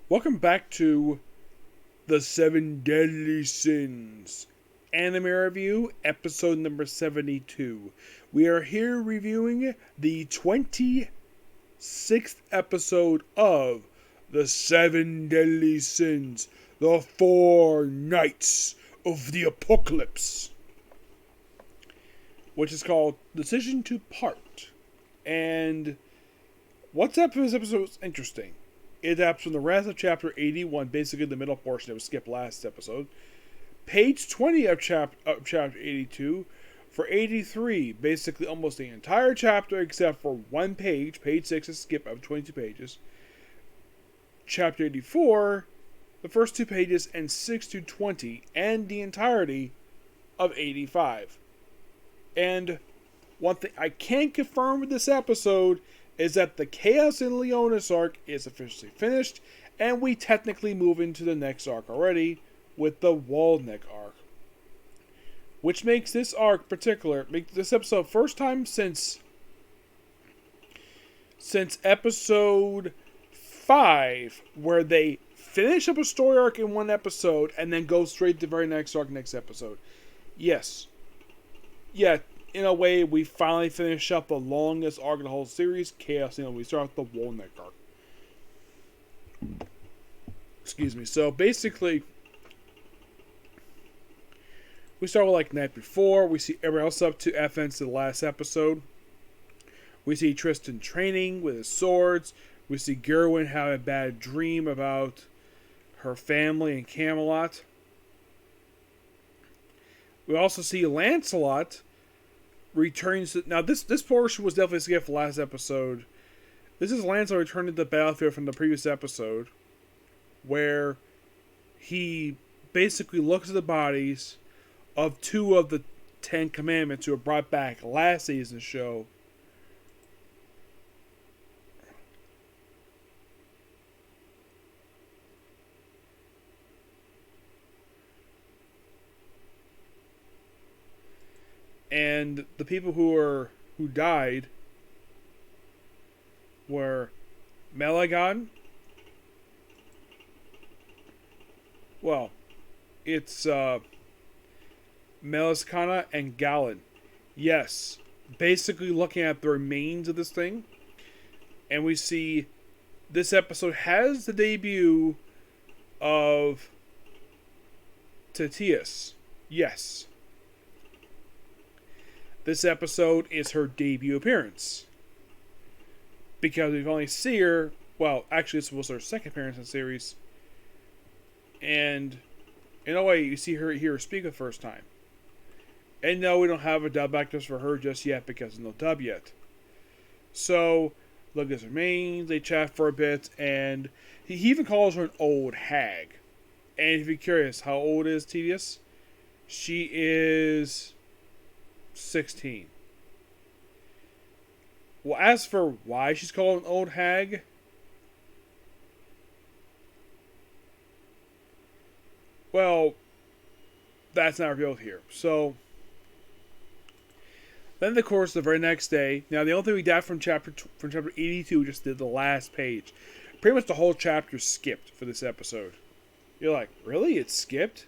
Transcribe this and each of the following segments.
Welcome back to The Seven Deadly Sins Anime Review, episode number 72. We are here reviewing the 26th episode of The Seven Deadly Sins, The Four Nights of the Apocalypse, which is called Decision to Part. And what's up in this episode was interesting. It adapts from the rest of chapter 81, basically the middle portion that was skipped last episode. Page 20 of chapter 82. For 83, basically almost the entire chapter except for one page. Page 6 is skipped of 22 pages. Chapter 84, the first two pages, and 6 to 20, and the entirety of 85. And one thing I can confirm with this episode is that the Chaos in Leonis arc is officially finished, and we technically move into the next arc already with the Waldneck arc. Which makes this arc particular, make this episode first time since episode 5, where they finish up a story arc in one episode and then go straight to the very next arc next episode. Yes. Yeah, in a way, we finally finish up the longest arc of the whole series, Chaos. We start with the Waldneck arc. Excuse me. So basically, we start with like Night Before. We see everyone else up to FN's the last episode. We see Tristan training with his swords. We see Gerwin have a bad dream about her family in Camelot. We also see Lancelot returns to, now this portion was definitely skipped for last episode. This is Lancelot returning to the battlefield from the previous episode, where he basically looks at the bodies of two of the 10 Commandments who were brought back last season's show. And the people who died were Melagon. Well, it's Meliscana and Galen. Yes, basically looking at the remains of this thing, and we see this episode has the debut of Titius. Yes. This episode is her debut appearance. Because we've only seen her, well, actually this was her second appearance in the series. And in a way, you see her hear her speak the first time. And no, we don't have a dub actress for her just yet because there's no dub yet. So, look at his remains, they chat for a bit, and he even calls her an old hag. And if you're curious, how old is Tedious? She is 16. Well, as for why she's called an old hag, well, that's not revealed here. So, then of course the very next day. Now the only thing we got from chapter 82 just did the last page. Pretty much the whole chapter skipped for this episode. You're like, really? It skipped?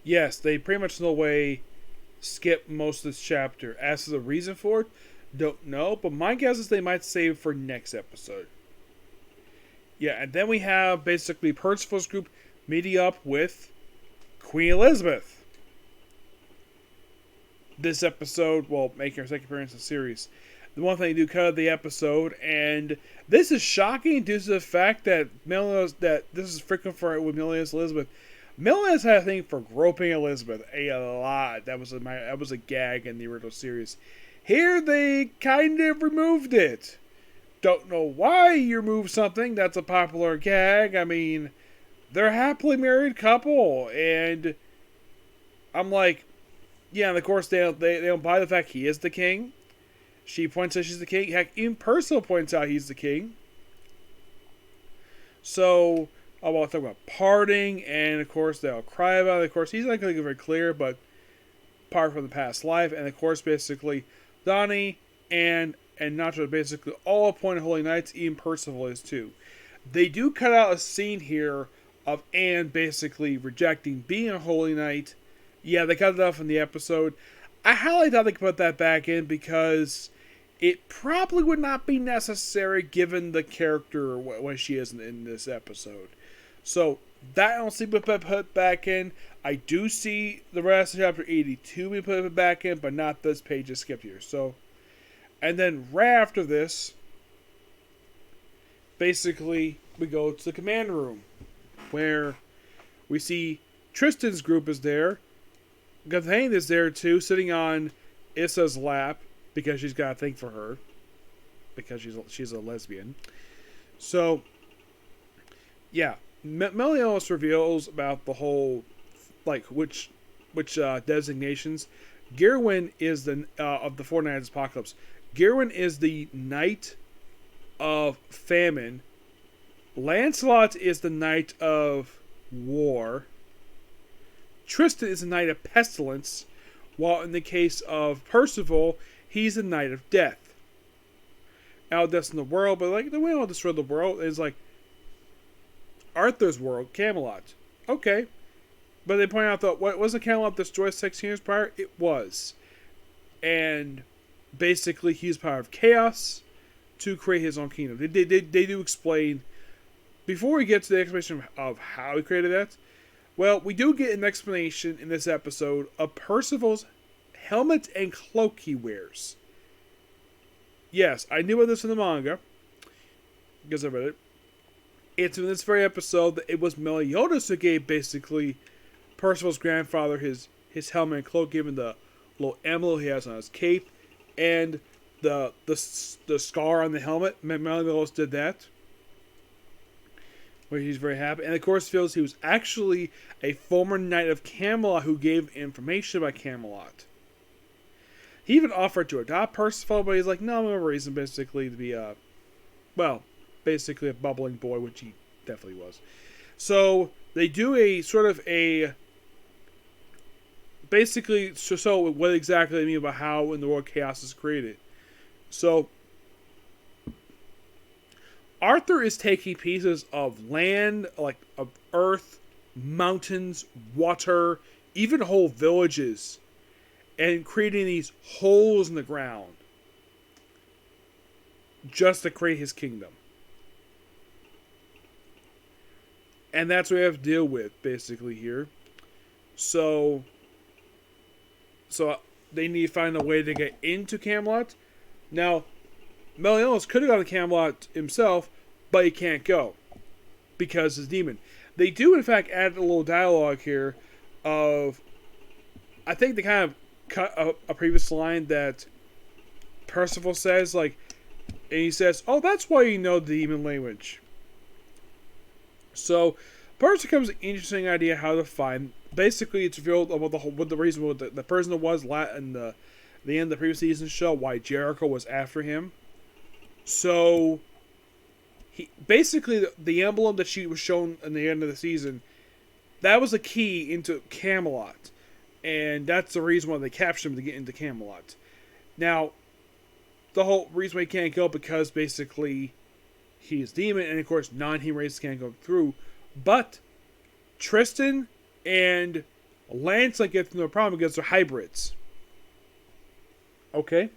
Yes, they pretty much in a way skip most of this chapter. As to the reason for it, don't know, but my guess is they might save it for next episode. Yeah, and then we have basically Percival's group meeting up with Queen Elizabeth. This episode, well, making her second appearance in the series. The one thing they do cut out the episode, and this is shocking due to the fact that this is frequent for with Millennius Elizabeth. Millennius had a thing for groping Elizabeth a lot. That was a gag in the original series. Here they kind of removed it. Don't know why you remove something that's a popular gag. I mean, they're a happily married couple, and I'm like, yeah, and of course they don't buy the fact he is the king. She points out she's the king. Heck, even Percival points out he's the king. So, I'll talk about parting, and of course, they'll cry about it. Of course, he's not going to get very clear, but part from the past life, and of course, basically, Donnie and Nacho basically all appointed Holy Knights, even Percival is too. They do cut out a scene here of Anne basically rejecting being a Holy Knight. Yeah, they cut it off in the episode. I highly doubt they could put that back in because it probably would not be necessary given the character what she is in this episode. So that I don't see put back in. I do see the rest of chapter 82 be put back in, but not this page is skipped here. So, and then right after this, basically we go to the command room where we see Tristan's group is there. Gathane is there too, sitting on Issa's lap because she's got a thing for her because she's a lesbian. So, yeah, Meliodas reveals about the whole like which designations. Gerwin is the of the four Knights of Apocalypse. Gerwin is the Knight of Famine. Lancelot is the Knight of War. Tristan is the Knight of Pestilence, while in the case of Percival, he's the Knight of Death. Now, that's in the world, but like the way I'll destroy the world is like Arthur's world, Camelot. Okay. But they point out that what was the Camelot destroyed 16 years prior? It was. And basically he used power of chaos to create his own kingdom. They do explain, before we get to the explanation of how he created that, well, we do get an explanation in this episode of Percival's helmet and cloak he wears. Yes, I knew about this in the manga, because I read it. It's in this very episode that it was Meliodas who gave basically Percival's grandfather his helmet and cloak, given the little emblem he has on his cape, and the scar on the helmet. Meliodas did that, where he's very happy. And of course, feels he was actually a former knight of Camelot who gave information about Camelot. He even offered to adopt Percival, but he's like, no, no reason basically to be basically a bubbling boy, which he definitely was. So they do a sort of a basically so what exactly they mean about how in the world chaos is created. So Arthur is taking pieces of land, like of earth, mountains, water, even whole villages, and creating these holes in the ground just to create his kingdom. And that's what we have to deal with, basically, here. So they need to find a way to get into Camelot. Now, Meliodas could have gone to Camelot himself, but he can't go because he's a demon. They do, in fact, add a little dialogue here of, I think they kind of cut a previous line that Percival says, like, and he says, "Oh, that's why you know the demon language." So, first comes an interesting idea how to find. Basically, it's revealed about what the reason what the person was in the end of the previous season show, why Jericho was after him. So, he basically the emblem that she was shown in the end of the season, that was a key into Camelot, and that's the reason why they captured him to get into Camelot. Now, the whole reason why he can't go because basically he's demon, and of course non-human races can't go through. But Tristan and Lancelot get no problem because they're hybrids. Okay?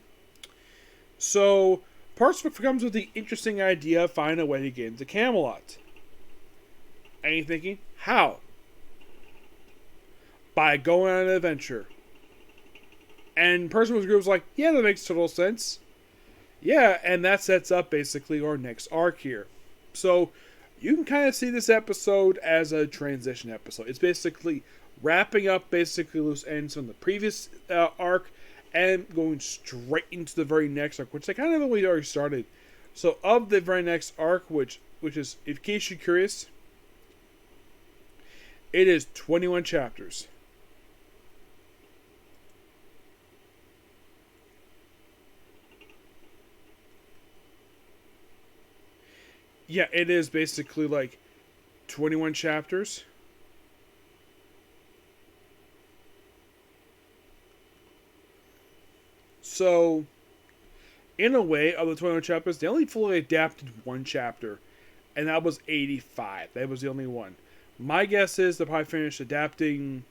So Percival comes with the interesting idea of finding a way to get into Camelot. And you're thinking, how? By going on an adventure. And Percival's group was like, yeah, that makes total sense. Yeah, and that sets up basically our next arc here. So you can kind of see this episode as a transition episode. It's basically wrapping up basically loose ends from the previous arc and going straight into the very next arc, which they kind of already started. So of the very next arc, which is, in case you're curious, it is 21 chapters. Yeah, it is basically like 21 chapters. So, in a way, of the 21 chapters, they only fully adapted one chapter, and that was 85. That was the only one. My guess is they'll probably finish adapting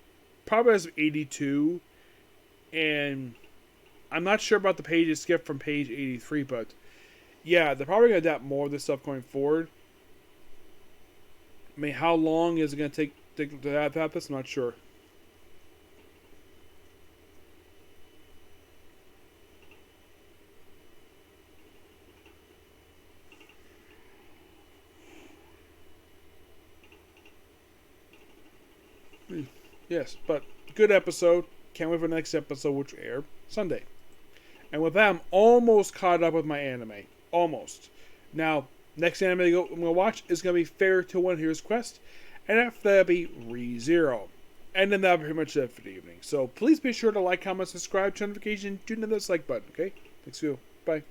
probably as 82, and I'm not sure about the pages skipped from page 83, but yeah, they're probably going to adapt more of this stuff going forward. I mean, how long is it going to take to adapt this? I'm not sure. Yes, but good episode. Can't wait for the next episode, which will air Sunday. And with that, I'm almost caught up with my anime. Almost. Now, next anime I'm going to watch is going to be Fairy Tail One Hero's Quest, and after that, it'll be ReZero. And then that'll be pretty much it for the evening. So please be sure to like, comment, subscribe, turn notification, tune in this like button, okay? Thanks for you. Bye.